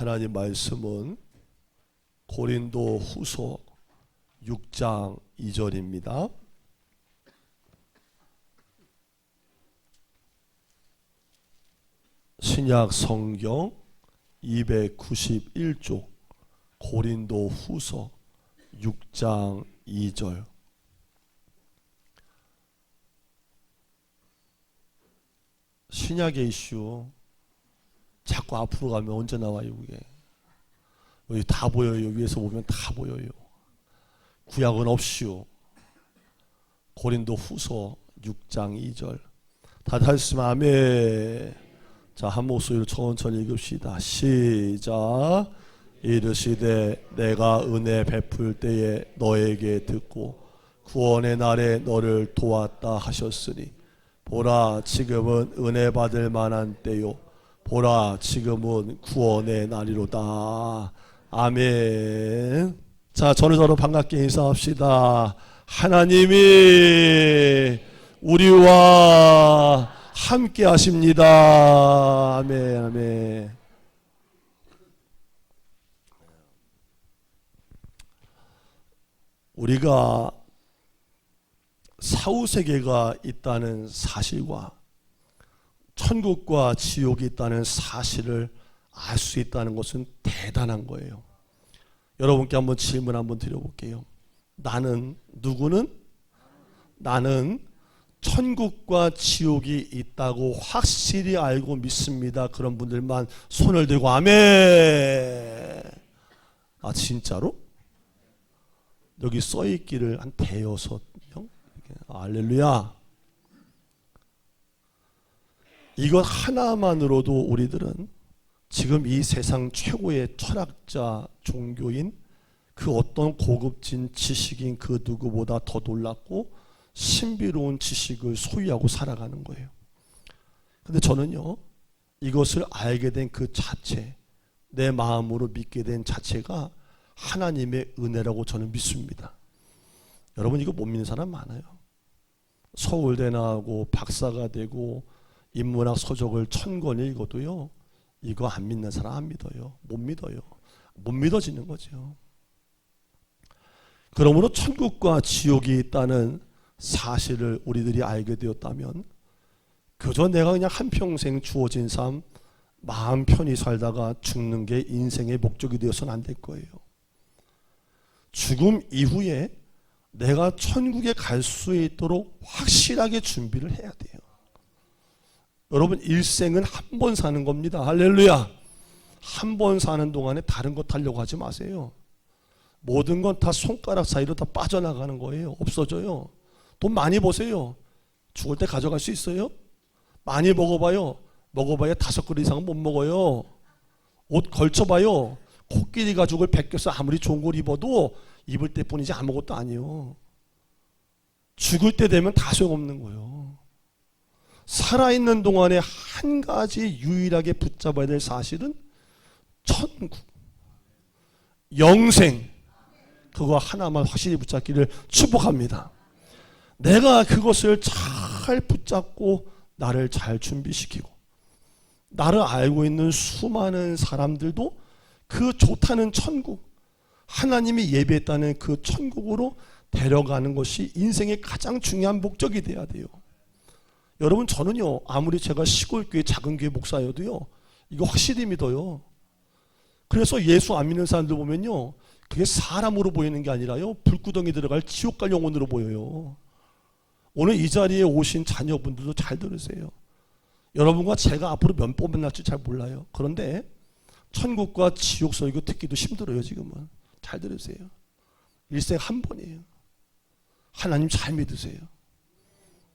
하나님 말씀은 고린도 후서 6장 2절입니다. 신약 성경 291쪽 고린도 후서 6장 2절. 신약의 이슈 자꾸 앞으로 가면 언제 나와요? 이게 여기 다 보여요. 위에서 보면 다 보여요. 구약은 없이요. 고린도 후서 6장 2절. 다들 하셨으면 아멘. 자, 한 목소리로 천천히 읽읍시다. 시작. 이르시되 내가 은혜 베풀 때에 너에게 듣고 구원의 날에 너를 도왔다 하셨으니 보라 지금은 은혜 받을 만한 때요 보라 지금은 구원의 날이로다. 아멘. 자, 저는 반갑게 인사합시다. 하나님이 우리와 함께 하십니다. 아멘. 아멘. 우리가 사후세계가 있다는 사실과 천국과 지옥이 있다는 사실을 알 수 있다는 것은 대단한 거예요. 여러분께 한번 질문 한번 드려볼게요. 누구는 천국과 지옥이 있다고 확실히 알고 믿습니다. 그런 분들만 손을 들고 아멘. 아, 진짜로? 여기 써있기를 한 대여섯 명? 할렐루야. 이것 하나만으로도 우리들은 지금 이 세상 최고의 철학자, 종교인 그 어떤 고급진 지식인 그 누구보다 더 놀랍고 신비로운 지식을 소유하고 살아가는 거예요. 근데 저는요, 이것을 알게 된 그 자체, 내 마음으로 믿게 된 자체가 하나님의 은혜라고 저는 믿습니다. 여러분 이거 못 믿는 사람 많아요. 서울대 나오고 박사가 되고 인문학 서적을 1000권 읽어도요, 이거 안 믿는 사람 안 믿어요. 못 믿어요. 못 믿어지는 거죠. 그러므로 천국과 지옥이 있다는 사실을 우리들이 알게 되었다면 그저 내가 그냥 한평생 주어진 삶 마음 편히 살다가 죽는 게 인생의 목적이 되어서는 안 될 거예요. 죽음 이후에 내가 천국에 갈 수 있도록 확실하게 준비를 해야 돼요. 여러분 일생은 한 번 사는 겁니다. 할렐루야. 한 번 사는 동안에 다른 것 하려고 하지 마세요. 모든 건 다 손가락 사이로 다 빠져나가는 거예요. 없어져요. 돈 많이 버세요. 죽을 때 가져갈 수 있어요? 많이 먹어봐요. 먹어봐야 5그릇 이상은 못 먹어요. 옷 걸쳐봐요. 코끼리 가죽을 벗겨서 아무리 좋은 걸 입어도 입을 때뿐이지 아무것도 아니에요. 죽을 때 되면 다 소용없는 거예요. 살아있는 동안에 한 가지 유일하게 붙잡아야 될 사실은 천국, 영생, 그거 하나만 확실히 붙잡기를 축복합니다. 내가 그것을 잘 붙잡고 나를 잘 준비시키고 나를 알고 있는 수많은 사람들도 그 좋다는 천국, 하나님이 예배했다는 그 천국으로 데려가는 것이 인생의 가장 중요한 목적이 돼야 돼요. 여러분 저는요, 아무리 제가 시골교회 작은 교회 목사여도요, 이거 확실히 믿어요. 그래서 예수 안 믿는 사람들 보면요, 그게 사람으로 보이는 게 아니라요, 불구덩이 들어갈 지옥 갈 영혼으로 보여요. 오늘 이 자리에 오신 자녀분들도 잘 들으세요. 여러분과 제가 앞으로 몇 번 만날지 잘 몰라요. 그런데 천국과 지옥 설교 듣기도 힘들어요. 지금은 잘 들으세요. 일생 한 번이에요. 하나님 잘 믿으세요.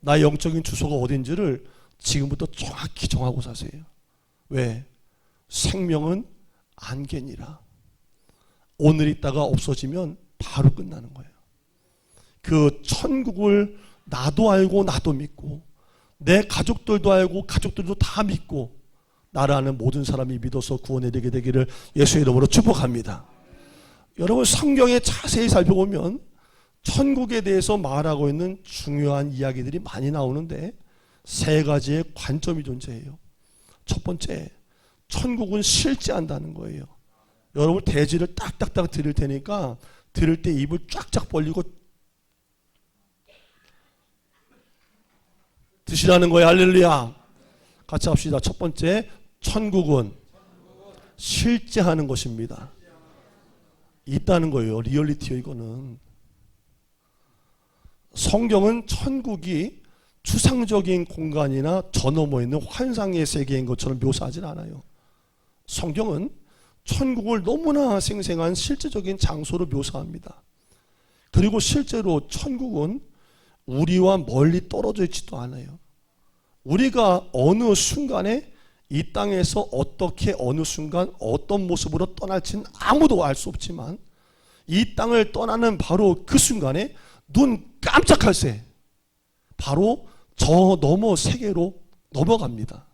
나의 영적인 주소가 어딘지를 지금부터 정확히 정하고 사세요. 왜? 생명은 안개니라. 오늘 있다가 없어지면 바로 끝나는 거예요. 그 천국을 나도 알고 나도 믿고 내 가족들도 알고 가족들도 다 믿고 나를 아는 모든 사람이 믿어서 구원에 이르게 되기를 예수의 이름으로 축복합니다. 여러분 성경에 자세히 살펴보면 천국에 대해서 말하고 있는 중요한 이야기들이 많이 나오는데 세 가지의 관점이 존재해요. 첫 번째, 천국은 실제한다는 거예요. 여러분 대지를 딱딱딱 드릴 테니까 들을 때 입을 쫙쫙 벌리고 드시라는 거예요. 할렐루야. 같이 합시다. 첫 번째, 천국은 실제하는 것입니다. 있다는 거예요. 리얼리티요. 이거는 성경은 천국이 추상적인 공간이나 저 너머에 있는 환상의 세계인 것처럼 묘사하진 않아요. 성경은 천국을 너무나 생생한 실제적인 장소로 묘사합니다. 그리고 실제로 천국은 우리와 멀리 떨어져 있지도 않아요. 우리가 어느 순간에 이 땅에서 어떻게 어느 순간 어떤 모습으로 떠날지는 아무도 알 수 없지만 이 땅을 떠나는 바로 그 순간에 눈 깜짝할 새 바로 저 너머 세계로 넘어갑니다.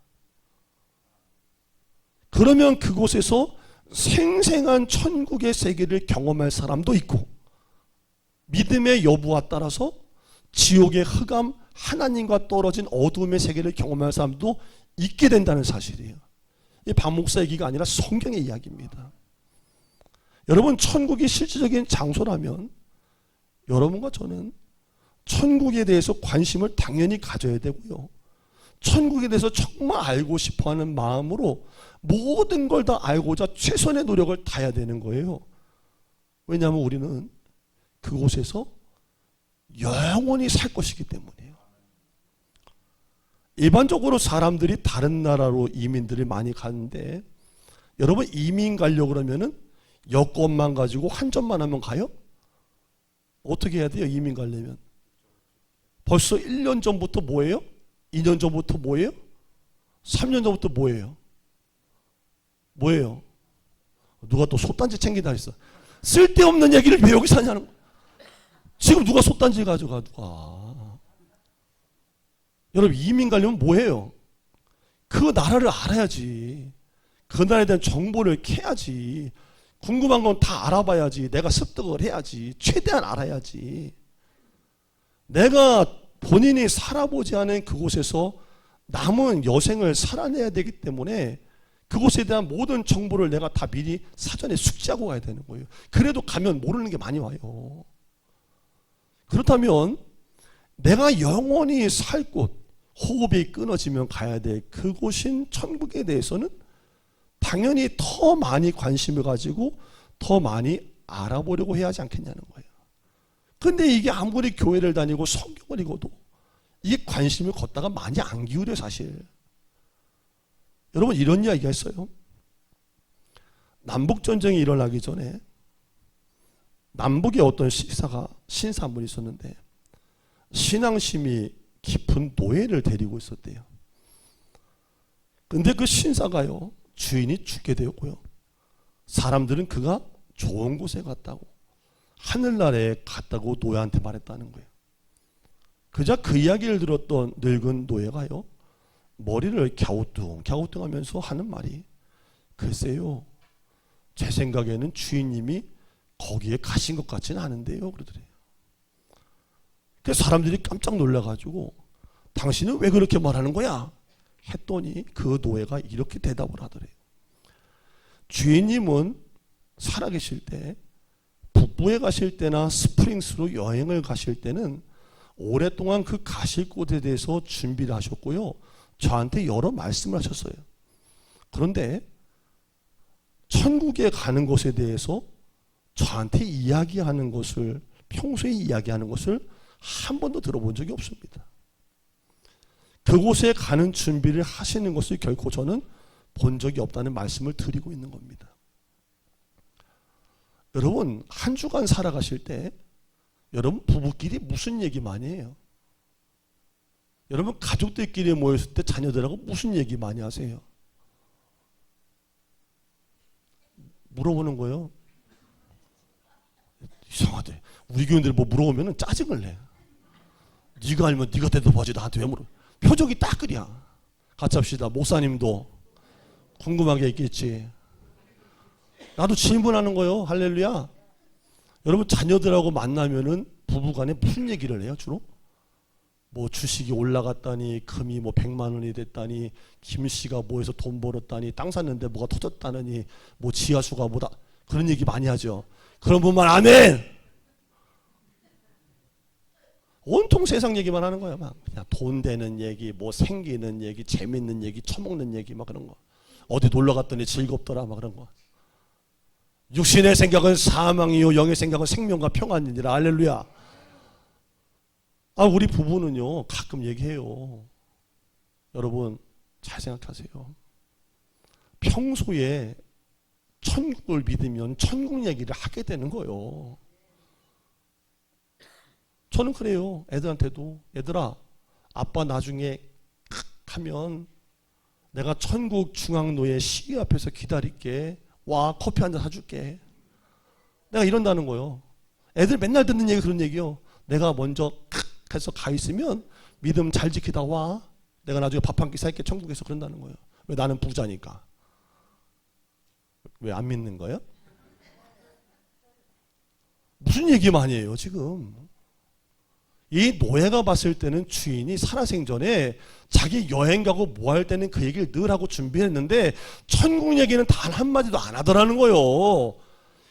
그러면 그곳에서 생생한 천국의 세계를 경험할 사람도 있고 믿음의 여부와 따라서 지옥의 흑암 하나님과 떨어진 어둠의 세계를 경험할 사람도 있게 된다는 사실이에요. 이 박 목사 얘기가 아니라 성경의 이야기입니다. 여러분 천국이 실질적인 장소라면 여러분과 저는 천국에 대해서 관심을 당연히 가져야 되고요. 천국에 대해서 정말 알고 싶어하는 마음으로 모든 걸 다 알고자 최선의 노력을 다해야 되는 거예요. 왜냐하면 우리는 그곳에서 영원히 살 것이기 때문이에요. 일반적으로 사람들이 다른 나라로 이민들이 많이 가는데 여러분 이민 가려고 그러면은 여권만 가지고 환전만 하면 가요? 어떻게 해야 돼요? 이민 가려면 벌써 1년 전부터 뭐예요? 2년 전부터 뭐예요? 3년 전부터 뭐예요? 뭐예요? 누가 또 솥단지 챙기다 했어. 쓸데없는 얘기를 왜 여기서 하냐는 거야. 지금 누가 솥단지 가져가 누가. 여러분 이민 가려면 뭐예요? 그 나라를 알아야지. 그 나라에 대한 정보를 캐야지. 궁금한 건 다 알아봐야지. 내가 습득을 해야지. 최대한 알아야지. 내가 본인이 살아보지 않은 그곳에서 남은 여생을 살아내야 되기 때문에 그곳에 대한 모든 정보를 내가 다 미리 사전에 숙지하고 가야 되는 거예요. 그래도 가면 모르는 게 많이 와요. 그렇다면 내가 영원히 살 곳, 호흡이 끊어지면 가야 될 그곳인 천국에 대해서는 당연히 더 많이 관심을 가지고 더 많이 알아보려고 해야 하지 않겠냐는 거예요. 근데 이게 아무리 교회를 다니고 성경을 읽어도 이게 관심을 걷다가 많이 안 기울여요 사실. 여러분 이런 이야기가 있어요. 남북전쟁이 일어나기 전에 남북의 어떤 신사 한 분이 있었는데 신앙심이 깊은 노예를 데리고 있었대요. 근데 그 신사가요 주인이 죽게 되었고요. 사람들은 그가 좋은 곳에 갔다고 하늘나라에 갔다고 노예한테 말했다는 거예요. 그자 그 이야기를 들었던 늙은 노예가요 머리를 갸우뚱하면서 하는 말이 글쎄요 제 생각에는 주인님이 거기에 가신 것 같지는 않은데요 그러더래요. 그래서 사람들이 깜짝 놀라가지고 당신은 왜 그렇게 말하는 거야? 했더니 그 노예가 이렇게 대답을 하더래요. 주인님은 살아계실 때 북부에 가실 때나 스프링스로 여행을 가실 때는 오랫동안 그 가실 곳에 대해서 준비를 하셨고요. 저한테 여러 말씀을 하셨어요. 그런데 천국에 가는 것에 대해서 저한테 이야기하는 것을 평소에 이야기하는 것을 한 번도 들어본 적이 없습니다. 그곳에 가는 준비를 하시는 것을 결코 저는 본 적이 없다는 말씀을 드리고 있는 겁니다. 여러분 한 주간 살아가실 때 여러분 부부끼리 무슨 얘기 많이 해요? 여러분 가족들끼리 모였을 때 자녀들하고 무슨 얘기 많이 하세요? 물어보는 거예요. 이상하대. 우리 교인들 뭐 물어보면 짜증을 내. 네가 알면 네가 대답하지 나한테 왜 물어. 표정이 딱 그래야. 같이 합시다. 목사님도 궁금한 게 있겠지. 나도 질문하는 거예요. 할렐루야. 여러분 자녀들하고 만나면은 부부간에 무슨 얘기를 해요 주로? 뭐 주식이 올라갔다니 금이 뭐 100만 원이 됐다니 김씨가 뭐해서 돈 벌었다니 땅 샀는데 뭐가 터졌다느니 뭐 지하수가 뭐다 그런 얘기 많이 하죠. 그런 분만 아멘. 온통 세상 얘기만 하는 거야. 막 그냥 돈 되는 얘기, 뭐 생기는 얘기, 재밌는 얘기, 처먹는 얘기 막 그런 거. 어디 놀러 갔더니 즐겁더라 막 그런 거. 육신의 생각은 사망이요 영의 생각은 생명과 평안이니라. 할렐루야. 우리 부부는요 가끔 얘기해요. 여러분 잘 생각하세요. 평소에 천국을 믿으면 천국 얘기를 하게 되는 거예요. 저는 그래요. 애들한테도 얘들아 아빠 나중에 하면 내가 천국 중앙로에 시위 앞에서 기다릴게. 와 커피 한잔 사줄게. 내가 이런다는 거예요. 애들 맨날 듣는 얘기 그런 얘기요. 내가 먼저 해서 가 있으면 믿음 잘 지키다 와. 내가 나중에 밥 한 끼 살게 천국에서. 그런다는 거예요. 왜? 나는 부자니까. 왜 안 믿는 거예요? 무슨 얘기 많이 해요 지금. 이 노예가 봤을 때는 주인이 살아생전에 자기 여행 가고 뭐 할 때는 그 얘기를 늘 하고 준비했는데 천국 얘기는 단 한마디도 안 하더라는 거예요.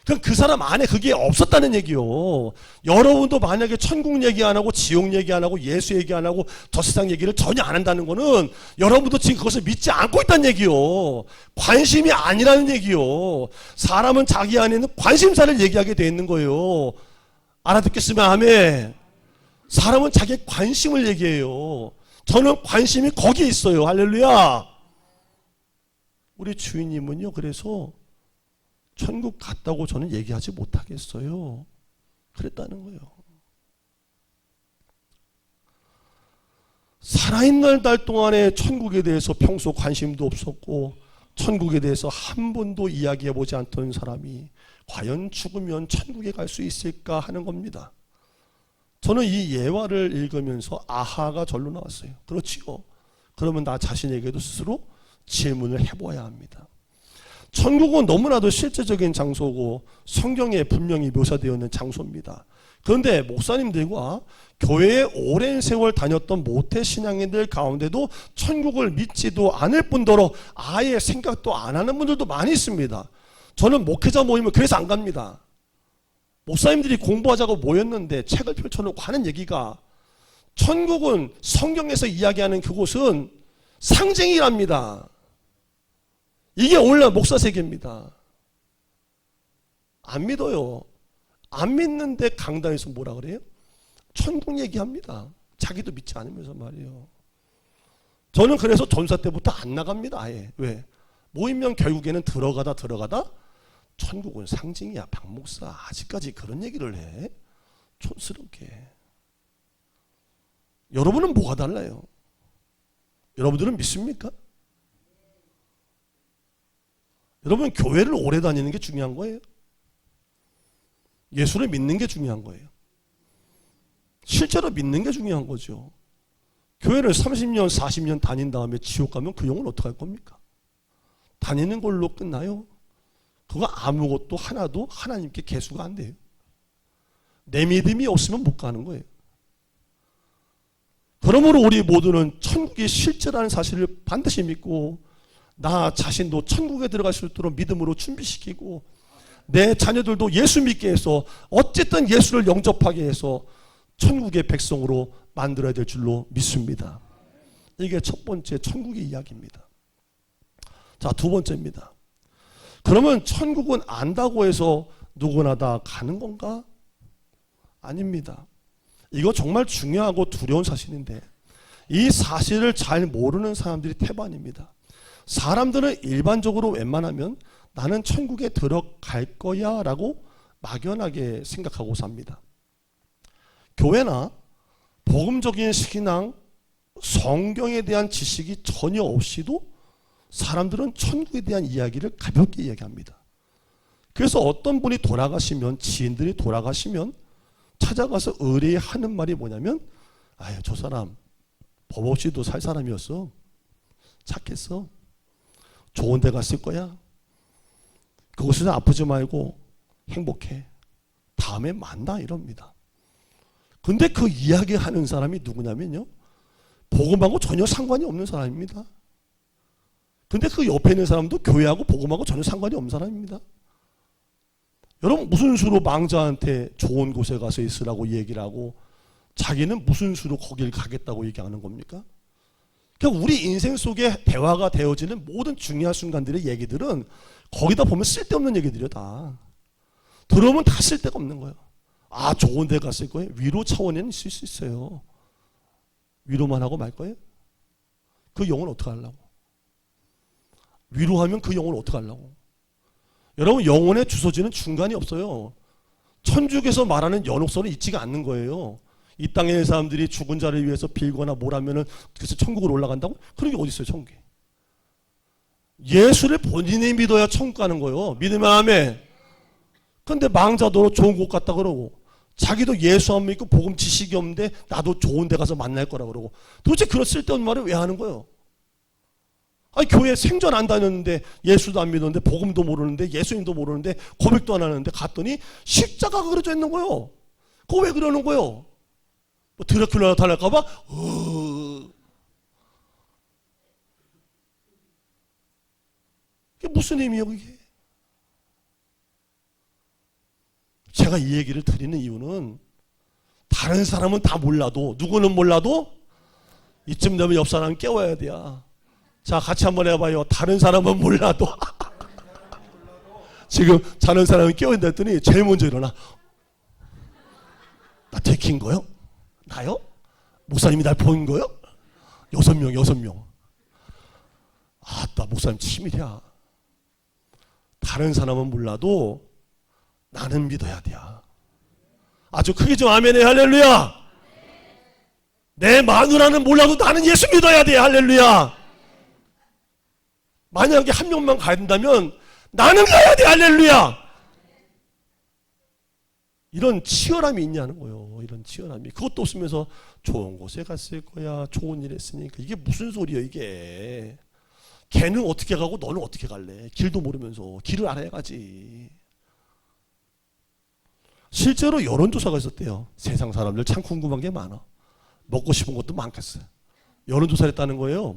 그럼 그 사람 안에 그게 없었다는 얘기요. 여러분도 만약에 천국 얘기 안 하고 지옥 얘기 안 하고 예수 얘기 안 하고 저 세상 얘기를 전혀 안 한다는 거는 여러분도 지금 그것을 믿지 않고 있다는 얘기요. 관심이 아니라는 얘기요. 사람은 자기 안에 있는 관심사를 얘기하게 돼 있는 거예요. 알아듣겠으면 아멘. 사람은 자기의 관심을 얘기해요. 저는 관심이 거기에 있어요. 할렐루야. 우리 주인님은요 그래서 천국 갔다고 저는 얘기하지 못하겠어요. 그랬다는 거예요. 살아있는 날 동안에 천국에 대해서 평소 관심도 없었고 천국에 대해서 한 번도 이야기해보지 않던 사람이 과연 죽으면 천국에 갈 수 있을까 하는 겁니다. 저는 이 예화를 읽으면서 아하가 절로 나왔어요. 그렇지요. 그러면 나 자신에게도 스스로 질문을 해봐야 합니다. 천국은 너무나도 실제적인 장소고 성경에 분명히 묘사되어 있는 장소입니다. 그런데 목사님들과 교회에 오랜 세월 다녔던 모태 신앙인들 가운데도 천국을 믿지도 않을 뿐더러 아예 생각도 안 하는 분들도 많이 있습니다. 저는 목회자 모임을 그래서 안 갑니다. 목사님들이 공부하자고 모였는데 책을 펼쳐놓고 하는 얘기가 천국은 성경에서 이야기하는 그곳은 상징이랍니다. 이게 원래 목사 세계입니다. 안 믿어요. 안 믿는데 강단에서 뭐라 그래요? 천국 얘기합니다. 자기도 믿지 않으면서 말이에요. 저는 그래서 전사 때부터 안 나갑니다. 아예. 왜? 모이면 결국에는 들어가다 천국은 상징이야. 박 목사 아직까지 그런 얘기를 해? 촌스럽게. 여러분은 뭐가 달라요? 여러분들은 믿습니까? 여러분 교회를 오래 다니는 게 중요한 거예요? 예수를 믿는 게 중요한 거예요? 실제로 믿는 게 중요한 거죠. 교회를 30년 40년 다닌 다음에 지옥 가면 그 영혼 어떡할 겁니까? 다니는 걸로 끝나요? 그거 아무것도 하나도 하나님께 계수가 안 돼요. 내 믿음이 없으면 못 가는 거예요. 그러므로 우리 모두는 천국이 실제라는 사실을 반드시 믿고 나 자신도 천국에 들어갈 수 있도록 믿음으로 준비시키고 내 자녀들도 예수 믿게 해서 어쨌든 예수를 영접하게 해서 천국의 백성으로 만들어야 될 줄로 믿습니다. 이게 첫 번째 천국의 이야기입니다. 자, 두 번째입니다. 그러면 천국은 안다고 해서 누구나 다 가는 건가? 아닙니다. 이거 정말 중요하고 두려운 사실인데 이 사실을 잘 모르는 사람들이 태반입니다. 사람들은 일반적으로 웬만하면 나는 천국에 들어갈 거야 라고 막연하게 생각하고 삽니다. 교회나 복음적인 신앙, 성경에 대한 지식이 전혀 없이도 사람들은 천국에 대한 이야기를 가볍게 이야기합니다. 그래서 어떤 분이 돌아가시면, 지인들이 돌아가시면 찾아가서 의뢰하는 말이 뭐냐면 아유 저 사람 법 없이도 살 사람이었어. 착했어. 좋은 데 갔을 거야. 그곳에서 아프지 말고 행복해. 다음에 만나 이럽니다. 근데 그 이야기하는 사람이 누구냐면요. 복음하고 전혀 상관이 없는 사람입니다. 근데 그 옆에 있는 사람도 교회하고 복음하고 전혀 상관이 없는 사람입니다. 여러분 무슨 수로 망자한테 좋은 곳에 가서 있으라고 얘기를 하고 자기는 무슨 수로 거길 가겠다고 얘기하는 겁니까? 그러니까 우리 인생 속에 대화가 되어지는 모든 중요한 순간들의 얘기들은 거기다 보면 쓸데없는 얘기들이야 다. 들어오면 다 쓸데가 없는 거예요. 아 좋은 데 갔을 거예요? 위로 차원에는 있을 수 있어요. 위로만 하고 말 거예요? 그 영혼 어떻게 하려고? 위로하면 그 영혼 어떻게 하려고? 여러분 영혼의 주소지는 중간이 없어요. 천주교에서 말하는 연옥선은 있지가 않는 거예요. 이 땅에 있는 사람들이 죽은 자를 위해서 빌거나 뭘 하면은 그래서 천국으로 올라간다고? 그런 게 어디 있어요 천국에. 예수를 본인이 믿어야 천국 가는 거예요. 믿으면 아멘. 그런데 망자도 좋은 곳 갔다 그러고 자기도 예수 안 믿고 복음 지식이 없는데 나도 좋은 데 가서 만날 거라 그러고 도대체 그런 쓸데없는 말을 왜 하는 거예요? 아니 교회 생전 안 다녔는데 예수도 안 믿었는데 복음도 모르는데 예수님도 모르는데 고백도 안 하는데 갔더니 십자가가 그려져 있는 거예요. 그거 왜 그러는 거예요? 뭐 드라큘라 나타날까봐? 이게 무슨 의미예요 그게? 제가 이 얘기를 드리는 이유는 다른 사람은 다 몰라도 누구는 몰라도 이쯤 되면 옆 사람 깨워야 돼요. 자 같이 한번 해봐요. 다른 사람은 몰라도 지금 자는 사람은 깨워야 했더니 제일 먼저 일어나. 나 들킨 거요? 나요? 목사님이 날 본 거요? 6명. 아따 목사님 치밀이야. 다른 사람은 몰라도 나는 믿어야 돼. 아주 크게 좀 아멘해. 할렐루야. 내 마누라는 몰라도 나는 예수 믿어야 돼. 할렐루야. 만약에 한 명만 가야 된다면 나는 가야 돼. 할렐루야. 이런 치열함이 있냐는 거예요. 이런 치열함이. 그것도 없으면서 좋은 곳에 갔을 거야. 좋은 일 했으니까. 이게 무슨 소리예요 이게. 걔는 어떻게 가고 너는 어떻게 갈래. 길도 모르면서. 길을 알아야 가지. 실제로 여론조사가 있었대요. 세상 사람들 참 궁금한 게 많아. 먹고 싶은 것도 많겠어요. 여론조사를 했다는 거예요.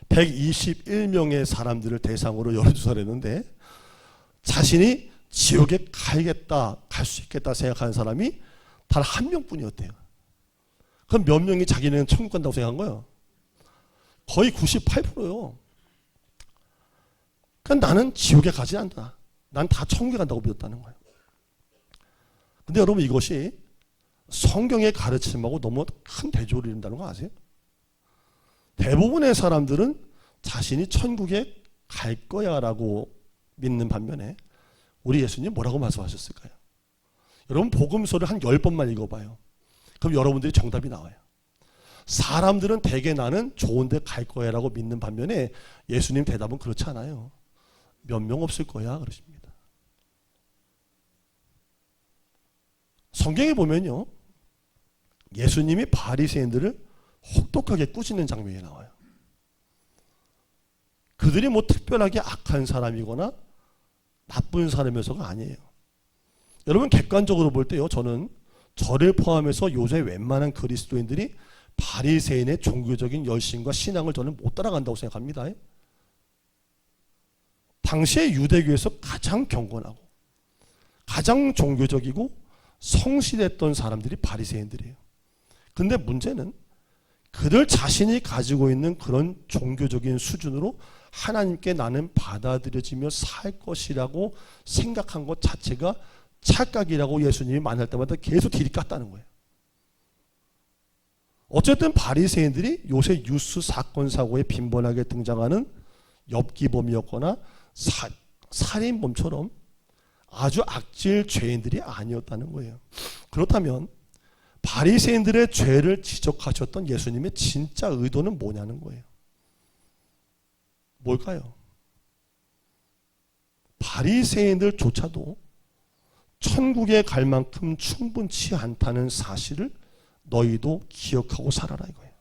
121명의 사람들을 대상으로 여론조사를 했는데 자신이 지옥에 가야겠다, 갈 수 있겠다 생각하는 사람이 단 한 명뿐이었대요. 그럼 몇 명이 자기는 천국 간다고 생각한 거예요? 거의 98%요. 그러니까 나는 지옥에 가지 않는다. 난 다 천국에 간다고 믿었다는 거예요. 근데 여러분 이것이 성경의 가르침하고 너무 큰 대조를 이룬다는 거 아세요? 대부분의 사람들은 자신이 천국에 갈 거야 라고 믿는 반면에 우리 예수님 뭐라고 말씀하셨을까요? 여러분 복음서를 한 10번만 읽어봐요. 그럼 여러분들이 정답이 나와요. 사람들은 대개 나는 좋은 데 갈 거야 라고 믿는 반면에 예수님 대답은 그렇지 않아요. 몇 명 없을 거야 그러십니다. 성경에 보면요. 예수님이 바리새인들을 혹독하게 꾸짖는 장면이 나와요. 그들이 뭐 특별하게 악한 사람이거나 나쁜 사람이어서가 아니에요. 여러분 객관적으로 볼 때요. 저는 저를 포함해서 요새 웬만한 그리스도인들이 바리새인의 종교적인 열심과 신앙을 저는 못 따라간다고 생각합니다. 당시의 유대교에서 가장 경건하고 가장 종교적이고 성실했던 사람들이 바리새인들이에요. 근데 문제는 그들 자신이 가지고 있는 그런 종교적인 수준으로 하나님께 나는 받아들여지며 살 것이라고 생각한 것 자체가 착각이라고 예수님이 만날 때마다 계속 딜이 깠다는 거예요. 어쨌든 바리새인들이 요새 뉴스 사건 사고에 빈번하게 등장하는 엽기범이었거나 살인범처럼 아주 악질 죄인들이 아니었다는 거예요. 그렇다면 바리새인들의 죄를 지적하셨던 예수님의 진짜 의도는 뭐냐는 거예요. 뭘까요? 바리새인들조차도 천국에 갈 만큼 충분치 않다는 사실을 너희도 기억하고 살아라 이거예요.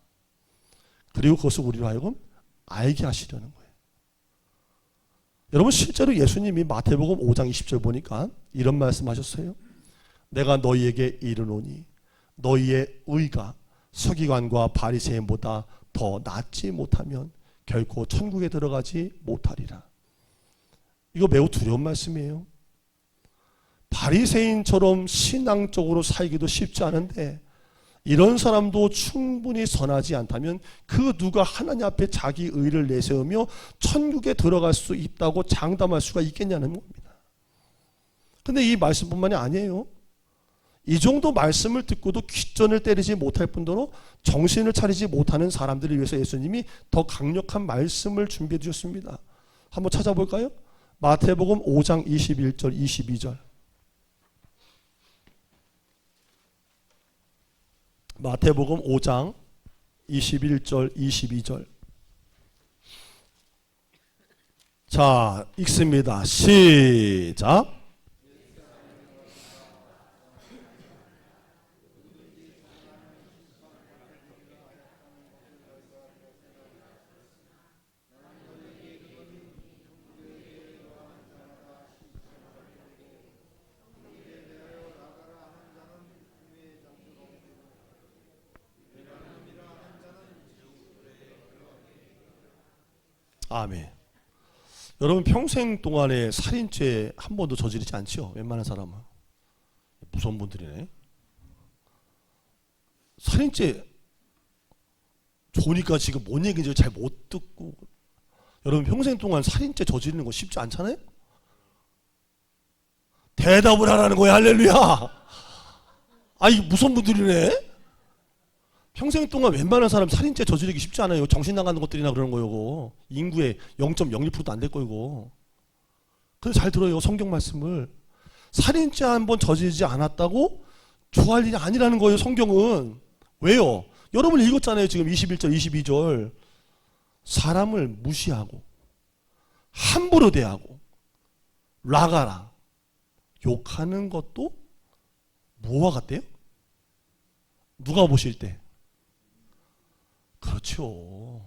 그리고 그것을 우리로 하여금 알게 하시려는 거예요. 여러분 실제로 예수님이 마태복음 5장 20절 보니까 이런 말씀하셨어요. 내가 너희에게 이르노니 너희의 의가 서기관과 바리새인보다 더 낫지 못하면 결코 천국에 들어가지 못하리라. 이거 매우 두려운 말씀이에요. 바리새인처럼 신앙적으로 살기도 쉽지 않은데 이런 사람도 충분히 선하지 않다면 그 누가 하나님 앞에 자기 의를 내세우며 천국에 들어갈 수 있다고 장담할 수가 있겠냐는 겁니다. 근데 이 말씀뿐만이 아니에요. 이 정도 말씀을 듣고도 귓전을 때리지 못할 뿐더러 정신을 차리지 못하는 사람들을 위해서 예수님이 더 강력한 말씀을 준비해 주셨습니다. 한번 찾아볼까요? 마태복음 5장 21절 22절. 마태복음 5장 21절 22절. 자, 읽습니다. 시작. 아멘. 여러분 평생 동안에 살인죄 한 번도 저지르지 않죠? 웬만한 사람은. 무서운 분들이네. 살인죄 좋으니까 지금 뭔 얘기인지 잘 못 듣고. 여러분 평생 동안 살인죄 저지르는 거 쉽지 않잖아요? 대답을 하라는 거야. 할렐루야. 아, 이게 무서운 분들이네. 평생 동안 웬만한 사람 살인죄 저지르기 쉽지 않아요. 정신 나가는 것들이나 그러는 거요. 인구의 0.01%도 안 될 거고. 그래서 잘 들어요. 성경 말씀을. 살인죄 한 번 저지르지 않았다고 좋아할 일이 아니라는 거예요. 성경은. 왜요? 여러분 읽었잖아요. 지금 21절 22절. 사람을 무시하고 함부로 대하고 라가라 욕하는 것도 뭐와 같대요? 누가 보실 때? 그렇죠.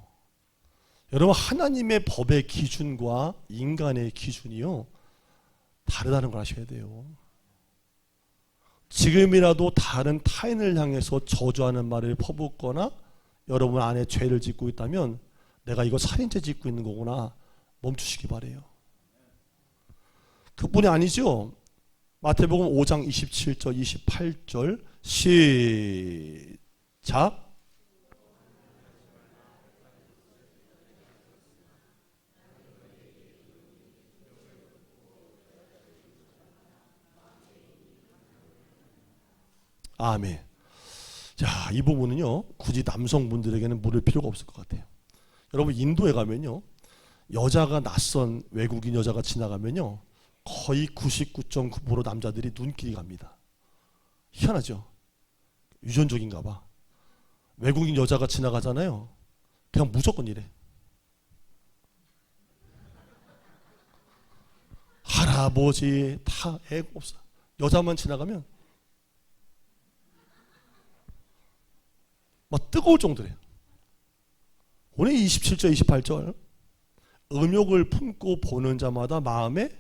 여러분 하나님의 법의 기준과 인간의 기준이요 다르다는 걸 아셔야 돼요. 지금이라도 다른 타인을 향해서 저주하는 말을 퍼붓거나 여러분 안에 죄를 짓고 있다면 내가 이거 살인죄 짓고 있는 거구나 멈추시기 바래요. 그뿐이 아니죠. 마태복음 5장 27절 28절 시작. 아멘. 자, 이 부분은요 굳이 남성분들에게는 물을 필요가 없을 것 같아요. 여러분 인도에 가면요 여자가 낯선 외국인 여자가 지나가면요 거의 99.9% 남자들이 눈길이 갑니다. 희한하죠? 유전적인가 봐. 외국인 여자가 지나가잖아요. 그냥 무조건 이래. 할아버지 다 애가 없어. 여자만 지나가면 막 뜨거울 정도래요. 오늘 27절 28절 음욕을 품고 보는 자마다 마음에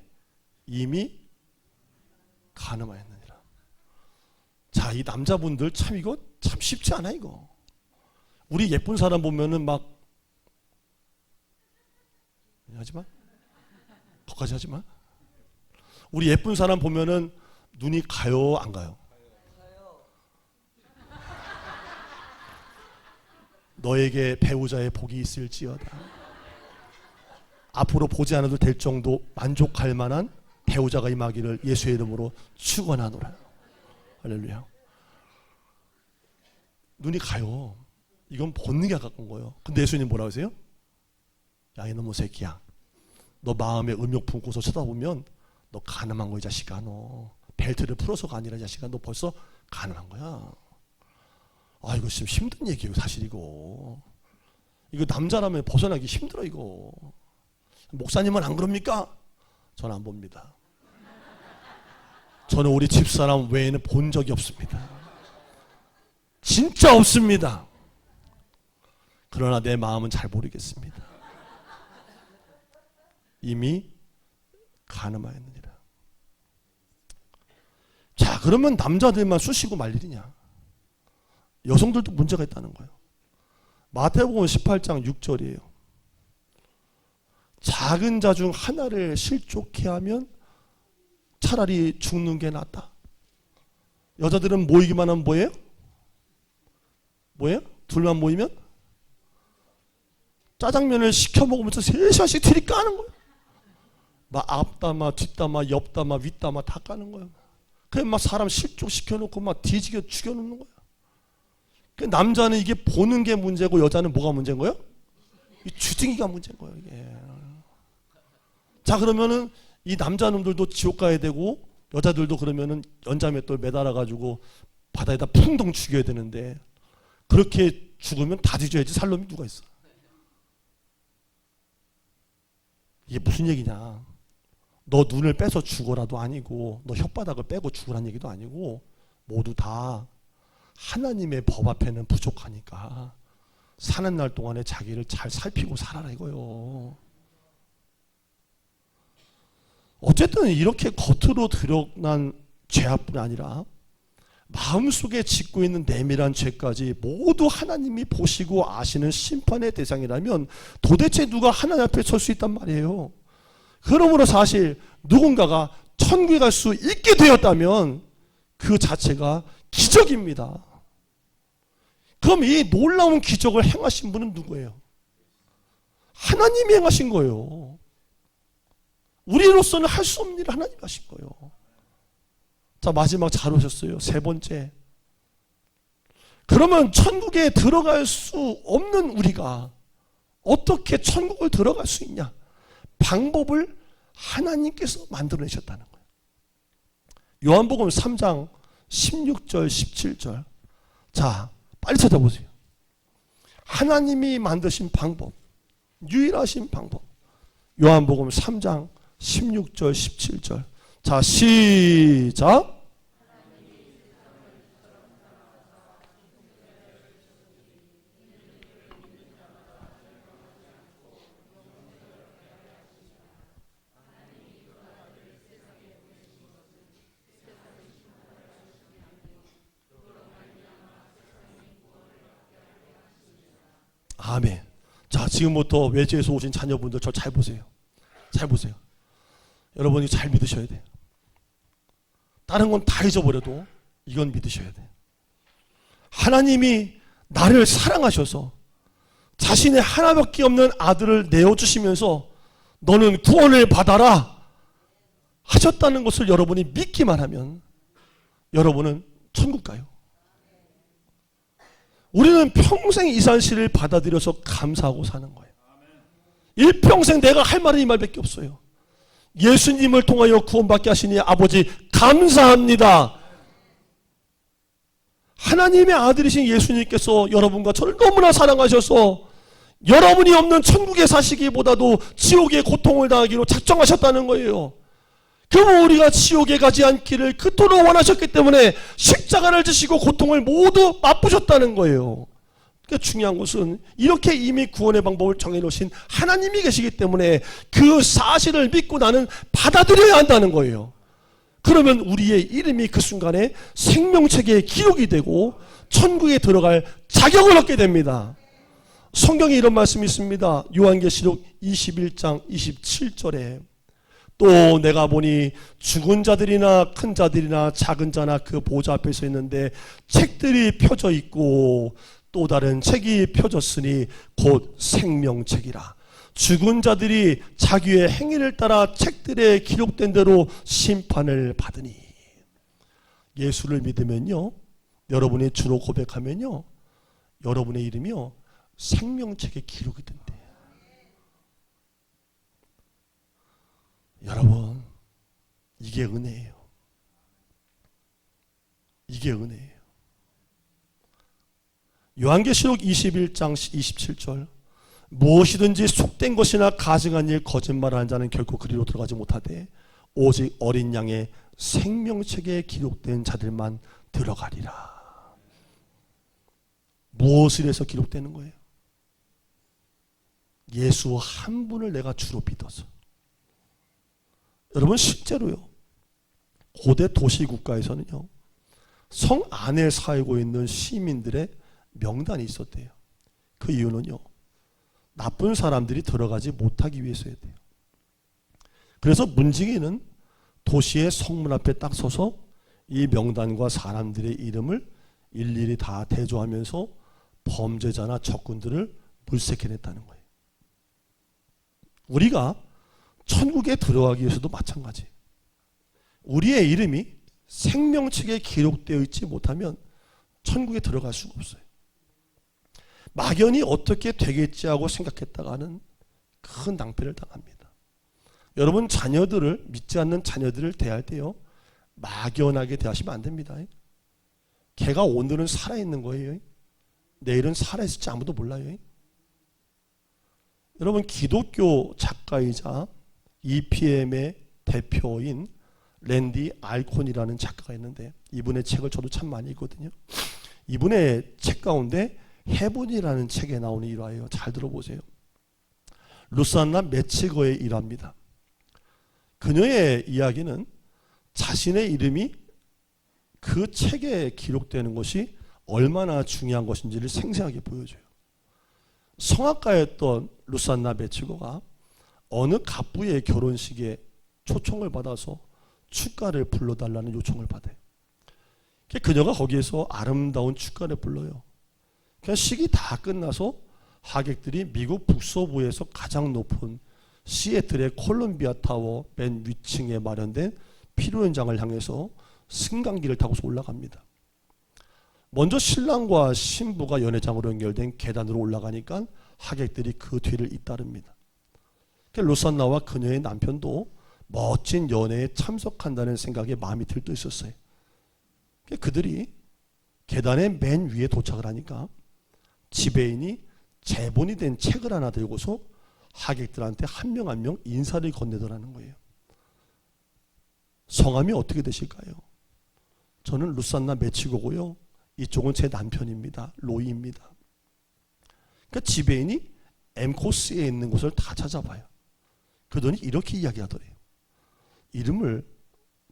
이미 간음하였느니라. 자, 이 남자분들 참 이거 참 쉽지 않아 이거. 우리 예쁜 사람 보면은 막 하지마. 거기까지 하지마. 우리 예쁜 사람 보면은 눈이 가요 안 가요? 너에게 배우자의 복이 있을지어다. 앞으로 보지 않아도 될 정도 만족할 만한 배우자가 임하기를 예수의 이름으로 축원하노라. 할렐루야. 눈이 가요. 이건 본능에 가까운 거예요. 근데 예수님 뭐라고 하세요? 야 이놈의 새끼야. 너 마음에 음욕 품고서 쳐다보면 너 가늠한 거야 이 자식아. 너 벨트를 풀어서가 아니라 이 자식아. 너 벌써 가늠한 거야. 아 이거 지금 힘든 얘기예요 사실 이거 남자라면 벗어나기 힘들어 이거. 목사님은 안 그럽니까? 저는 안 봅니다. 저는 우리 집사람 외에는 본 적이 없습니다. 진짜 없습니다. 그러나 내 마음은 잘 모르겠습니다. 이미 간음하였느니라. 자 그러면 남자들만 쑤시고 말 일이냐? 여성들도 문제가 있다는 거예요. 마태복음 18장 6절이에요. 작은 자 중 하나를 실족해 하면 차라리 죽는 게 낫다. 여자들은 모이기만 하면 뭐예요? 뭐예요? 둘만 모이면 짜장면을 시켜 먹으면서 3시간씩 들이 까는 거예요. 막 앞담아 뒷담아 옆담아 윗담아 다 까는 거예요. 그냥 막 사람 실족시켜놓고 막 뒤지게 죽여놓는 거예요. 그 남자는 이게 보는 게 문제고 여자는 뭐가 문제인 거예요? 이 주둥이가 문제인 거예요. 이게. 자, 그러면은 이 남자놈들도 지옥 가야 되고 여자들도 그러면은 연자맷돌 매달아 가지고 바다에다 풍덩 죽여야 되는데, 그렇게 죽으면 다 뒤져야지 살 놈이 누가 있어. 이게 무슨 얘기냐? 너 눈을 빼서 죽어라도 아니고 너 혓바닥을 빼고 죽으란 얘기도 아니고, 모두 다 하나님의 법 앞에는 부족하니까 사는 날 동안에 자기를 잘 살피고 살아라 이거요. 어쨌든 이렇게 겉으로 드러난 죄악뿐 아니라 마음속에 짓고 있는 내밀한 죄까지 모두 하나님이 보시고 아시는 심판의 대상이라면 도대체 누가 하나님 앞에 설 수 있단 말이에요. 그러므로 사실 누군가가 천국에 갈 수 있게 되었다면 그 자체가 기적입니다. 그럼 이 놀라운 기적을 행하신 분은 누구예요? 하나님이 행하신 거예요. 우리로서는 할 수 없는 일을 하나님이 하신 거예요. 자, 마지막 잘 오셨어요. 세 번째. 그러면 천국에 들어갈 수 없는 우리가 어떻게 천국을 들어갈 수 있냐? 방법을 하나님께서 만들어내셨다는 거예요. 요한복음 3장 16절 17절. 자, 빨리 찾아보세요. 하나님이 만드신 방법, 유일하신 방법. 요한복음 3장 16절 17절. 자, 시작. 아멘. 자, 지금부터 외지에서 오신 자녀분들 저 잘 보세요. 잘 보세요. 여러분이 잘 믿으셔야 돼요. 다른 건 다 잊어버려도 이건 믿으셔야 돼요. 하나님이 나를 사랑하셔서 자신의 하나밖에 없는 아들을 내어주시면서 너는 구원을 받아라 하셨다는 것을 여러분이 믿기만 하면 여러분은 천국 가요. 우리는 평생 이 사실을 받아들여서 감사하고 사는 거예요. 일평생 내가 할 말은 이 말밖에 없어요. 예수님을 통하여 구원받게 하시니 아버지 감사합니다. 하나님의 아들이신 예수님께서 여러분과 저를 너무나 사랑하셔서 여러분이 없는 천국에 사시기보다도 지옥의 고통을 당하기로 작정하셨다는 거예요. 그럼 우리가 지옥에 가지 않기를 그토록 원하셨기 때문에 십자가를 지시고 고통을 모두 맛보셨다는 거예요. 그러니까 중요한 것은 이렇게 이미 구원의 방법을 정해놓으신 하나님이 계시기 때문에 그 사실을 믿고 나는 받아들여야 한다는 거예요. 그러면 우리의 이름이 그 순간에 생명책에 기록이 되고 천국에 들어갈 자격을 얻게 됩니다. 성경에 이런 말씀이 있습니다. 요한계시록 21장 27절에 또 내가 보니 죽은 자들이나 큰 자들이나 작은 자나 그 보좌 앞에 서 있는데 책들이 펴져 있고 또 다른 책이 펴졌으니 곧 생명책이라. 죽은 자들이 자기의 행위를 따라 책들에 기록된 대로 심판을 받으니. 예수를 믿으면요, 여러분이 주로 고백하면요, 여러분의 이름이요 생명책에 기록이 된대요. 여러분, 이게 은혜예요. 이게 은혜예요. 요한계시록 21장 27절 무엇이든지 속된 것이나 가증한 일 거짓말하는 자는 결코 그리로 들어가지 못하되 오직 어린 양의 생명책에 기록된 자들만 들어가리라. 무엇을 해서 기록되는 거예요? 예수 한 분을 내가 주로 믿어서. 여러분, 실제로요, 고대 도시국가에서는요, 성 안에 살고 있는 시민들의 명단이 있었대요. 그 이유는요, 나쁜 사람들이 들어가지 못하기 위해서야 돼요. 그래서 문지기는 도시의 성문 앞에 딱 서서 이 명단과 사람들의 이름을 일일이 다 대조하면서 범죄자나 적군들을 물색해냈다는 거예요. 우리가 천국에 들어가기 위해서도 마찬가지. 우리의 이름이 생명책에 기록되어 있지 못하면 천국에 들어갈 수가 없어요. 막연히 어떻게 되겠지 하고 생각했다가는 큰 낭패를 당합니다. 여러분 자녀들을, 믿지 않는 자녀들을 대할 때요, 막연하게 대하시면 안 됩니다. 걔가 오늘은 살아있는 거예요. 내일은 살아있을지 아무도 몰라요. 여러분 기독교 작가이자 EPM의 대표인 랜디 알콘이라는 작가가 있는데 이분의 책을 저도 참 많이 읽거든요. 이분의 책 가운데 헤븐이라는 책에 나오는 일화예요. 잘 들어보세요. 루산나 매치거의 일화입니다. 그녀의 이야기는 자신의 이름이 그 책에 기록되는 것이 얼마나 중요한 것인지를 생생하게 보여줘요. 성악가였던 루산나 매치거가 어느 갑부의 결혼식에 초청을 받아서 축가를 불러달라는 요청을 받아요. 그녀가 거기에서 아름다운 축가를 불러요. 그냥 식이 다 끝나서 하객들이 미국 북서부에서 가장 높은 시애틀의 콜롬비아 타워 맨 위층에 마련된 피로 연장을 향해서 승강기를 타고서 올라갑니다. 먼저 신랑과 신부가 연회장으로 연결된 계단으로 올라가니까 하객들이 그 뒤를 잇따릅니다. 루산나와 그녀의 남편도 멋진 연회에 참석한다는 생각에 마음이 들떠 있었어요. 그들이 계단의 맨 위에 도착을 하니까 지배인이 제본이 된 책을 하나 들고서 하객들한테 한 명 한 명 인사를 건네더라는 거예요. 성함이 어떻게 되실까요? 저는 루산나 매치고고요. 이쪽은 제 남편입니다. 로이입니다. 그러니까 지배인이 엠코스에 있는 곳을 다 찾아봐요. 그러더니 이렇게 이야기하더래요. 이름을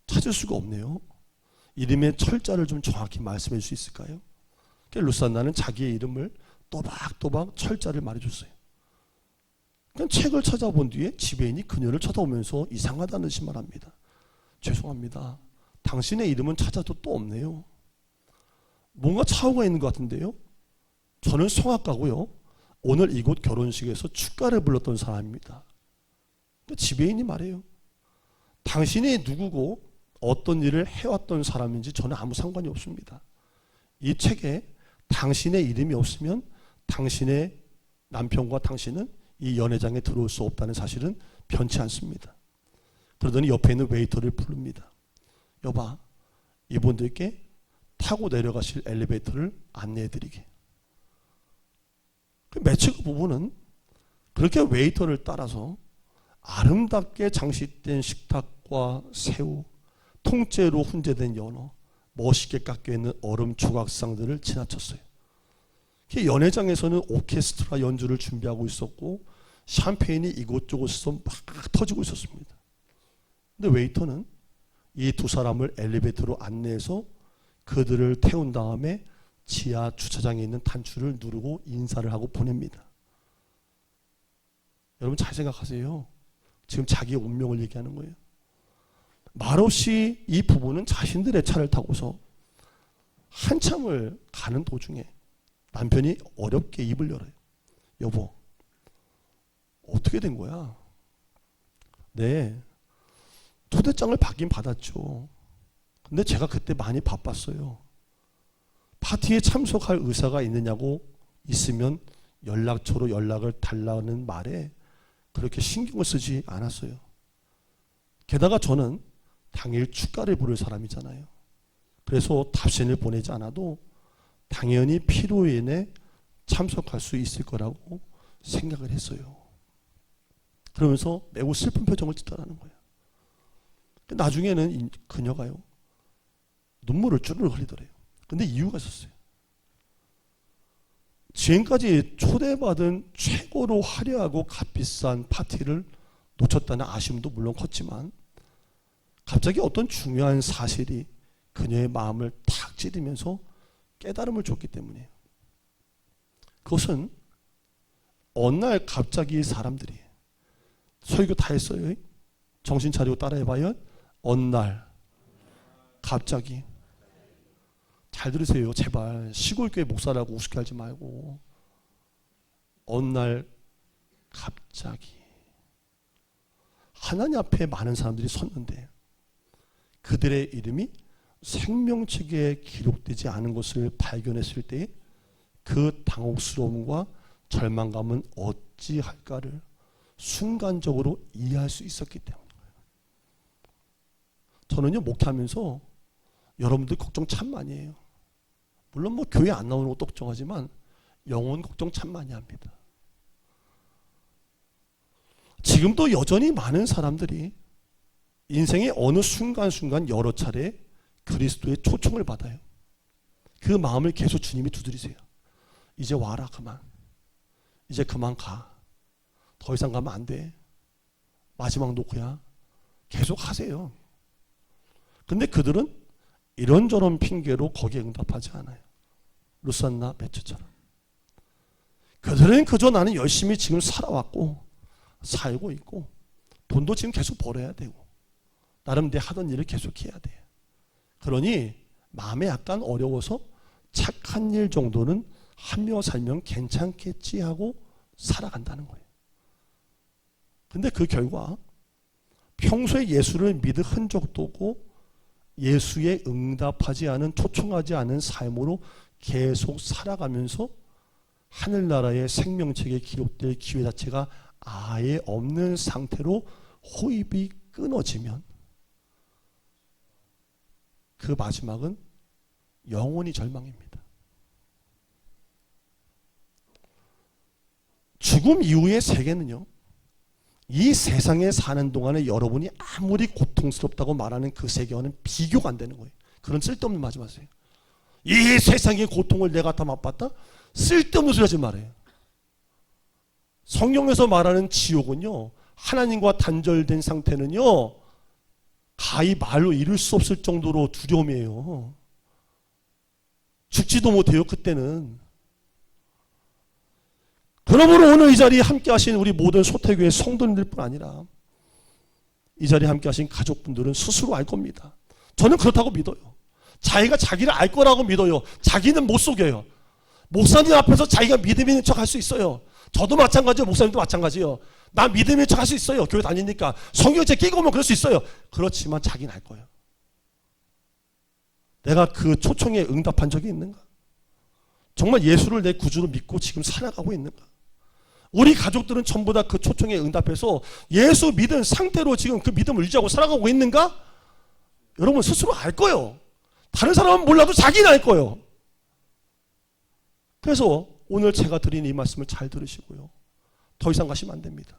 찾을 수가 없네요. 이름의 철자를 좀 정확히 말씀해 줄 수 있을까요? 그러니까 루산나는 자기의 이름을 또박또박 철자를 말해줬어요. 그러니까 책을 찾아본 뒤에 지배인이 그녀를 쳐다보면서 이상하다는 듯이 말합니다. 죄송합니다. 당신의 이름은 찾아도 또 없네요. 뭔가 착오가 있는 것 같은데요. 저는 성악가고요. 오늘 이곳 결혼식에서 축가를 불렀던 사람입니다. 지배인이 말해요. 당신이 누구고 어떤 일을 해왔던 사람인지 저는 아무 상관이 없습니다. 이 책에 당신의 이름이 없으면 당신의 남편과 당신은 이 연회장에 들어올 수 없다는 사실은 변치 않습니다. 그러더니 옆에 있는 웨이터를 부릅니다. 여봐, 이분들께 타고 내려가실 엘리베이터를 안내해드리게. 그 매치거 부부는 그렇게 웨이터를 따라서 아름답게 장식된 식탁과 새우, 통째로 훈제된 연어, 멋있게 깎여있는 얼음 조각상들을 지나쳤어요. 연회장에서는 오케스트라 연주를 준비하고 있었고 샴페인이 이곳저곳에서 막 터지고 있었습니다. 근데 웨이터는 이 두 사람을 엘리베이터로 안내해서 그들을 태운 다음에 지하 주차장에 있는 단추를 누르고 인사를 하고 보냅니다. 여러분 잘 생각하세요. 지금 자기의 운명을 얘기하는 거예요. 말없이 이 부부는 자신들의 차를 타고서 한참을 가는 도중에 남편이 어렵게 입을 열어요. 여보, 어떻게 된 거야? 네, 초대장을 받긴 받았죠. 근데 제가 그때 많이 바빴어요. 파티에 참석할 의사가 있느냐고 있으면 연락처로 연락을 달라는 말에 그렇게 신경을 쓰지 않았어요. 게다가 저는 당일 축가를 부를 사람이잖아요. 그래서 답신을 보내지 않아도 당연히 피로연에 참석할 수 있을 거라고 생각을 했어요. 그러면서 매우 슬픈 표정을 짓더라는 거예요. 나중에는 그녀가요, 눈물을 주르륵 흘리더래요. 근데 이유가 있었어요. 지금까지 초대받은 최고로 화려하고 값비싼 파티를 놓쳤다는 아쉬움도 물론 컸지만 갑자기 어떤 중요한 사실이 그녀의 마음을 탁 찌르면서 깨달음을 줬기 때문이에요. 그것은 어느 날 갑자기 사람들이 설교 다 했어요. 정신 차리고 따라해봐요. 어느 날 갑자기. 잘 들으세요. 제발 시골교회 목사라고 우습게 하지 말고. 어느 날 갑자기 하나님 앞에 많은 사람들이 섰는데 그들의 이름이 생명책에 기록되지 않은 것을 발견했을 때 그 당혹스러움과 절망감은 어찌할까를 순간적으로 이해할 수 있었기 때문이에요. 저는요, 목회하면서 여러분들 걱정 참 많이 해요. 물론 뭐 교회 안 나오는 것도 걱정하지만 영혼 걱정 참 많이 합니다. 지금도 여전히 많은 사람들이 인생의 어느 순간순간 여러 차례 그리스도의 초청을 받아요. 그 마음을 계속 주님이 두드리세요. 이제 와라, 그만. 이제 그만 가. 더 이상 가면 안 돼. 마지막 노크야. 계속 하세요. 근데 그들은 이런저런 핑계로 거기에 응답하지 않아요. 루산나 매처처럼. 그들은 그저 나는 열심히 지금 살아왔고 살고 있고 돈도 지금 계속 벌어야 되고 나름 내 하던 일을 계속해야 돼. 그러니 마음에 약간 어려워서 착한 일 정도는 하며 살면 괜찮겠지 하고 살아간다는 거예요. 근데 그 결과 평소에 예수를 믿을 흔적도 없고 예수에 응답하지 않은, 초청하지 않은 삶으로 계속 살아가면서 하늘나라의 생명책에 기록될 기회 자체가 아예 없는 상태로 호흡이 끊어지면 그 마지막은 영원히 절망입니다. 죽음 이후의 세계는요, 이 세상에 사는 동안에 여러분이 아무리 고통스럽다고 말하는 그 세계와는 비교가 안 되는 거예요. 그런 쓸데없는 말하지 마세요. 이 세상의 고통을 내가 다 맛봤다? 쓸데없는 소리 하지 말아요. 성경에서 말하는 지옥은요, 하나님과 단절된 상태는요, 가히 말로 이룰 수 없을 정도로 두려움이에요. 죽지도 못해요, 그때는. 그러므로 오늘 이 자리에 함께 하신 우리 모든 소태교회 성도님들 뿐 아니라 이 자리에 함께 하신 가족분들은 스스로 알 겁니다. 저는 그렇다고 믿어요. 자기가 자기를 알 거라고 믿어요. 자기는 못 속여요. 목사님 앞에서 자기가 믿음 있는 척 할 수 있어요. 저도 마찬가지예요. 목사님도 마찬가지예요. 나 믿음 있는 척 할 수 있어요. 교회 다니니까. 성경책 끼고 오면 그럴 수 있어요. 그렇지만 자기는 알 거예요. 내가 그 초청에 응답한 적이 있는가? 정말 예수를 내 구주로 믿고 지금 살아가고 있는가? 우리 가족들은 전부 다 그 초청에 응답해서 예수 믿은 상태로 지금 그 믿음을 유지하고 살아가고 있는가? 여러분 스스로 알 거예요. 다른 사람은 몰라도 자기는 알 거예요. 그래서 오늘 제가 드린 이 말씀을 잘 들으시고요. 더 이상 가시면 안 됩니다.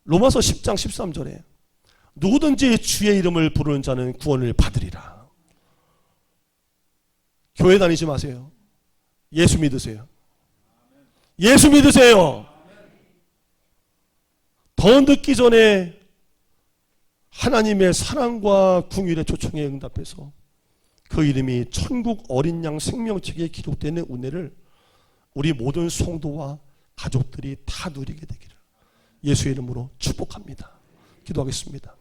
로마서 10장 13절에 누구든지 주의 이름을 부르는 자는 구원을 받으리라. 교회 다니지 마세요. 예수 믿으세요. 예수 믿으세요. 더 늦기 전에 하나님의 사랑과 긍휼의 초청에 응답해서 그 이름이 천국 어린 양 생명책에 기록되는 은혜를 우리 모든 성도와 가족들이 다 누리게 되기를 예수의 이름으로 축복합니다. 기도하겠습니다.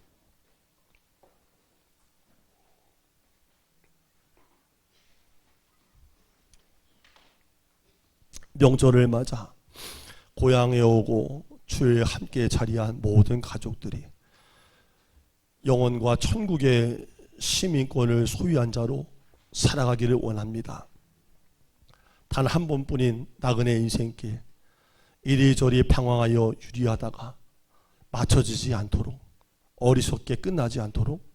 명절을 맞아 고향에 오고 주일 함께 자리한 모든 가족들이 영원과 천국의 시민권을 소유한 자로 살아가기를 원합니다. 단 한 번뿐인 나그네 인생길 이리저리 방황하여 유리하다가 맞춰지지 않도록 어리석게 끝나지 않도록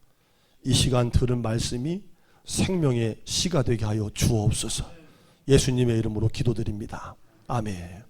이 시간 들은 말씀이 생명의 씨가 되게 하여 주옵소서. 예수님의 이름으로 기도드립니다. 아멘.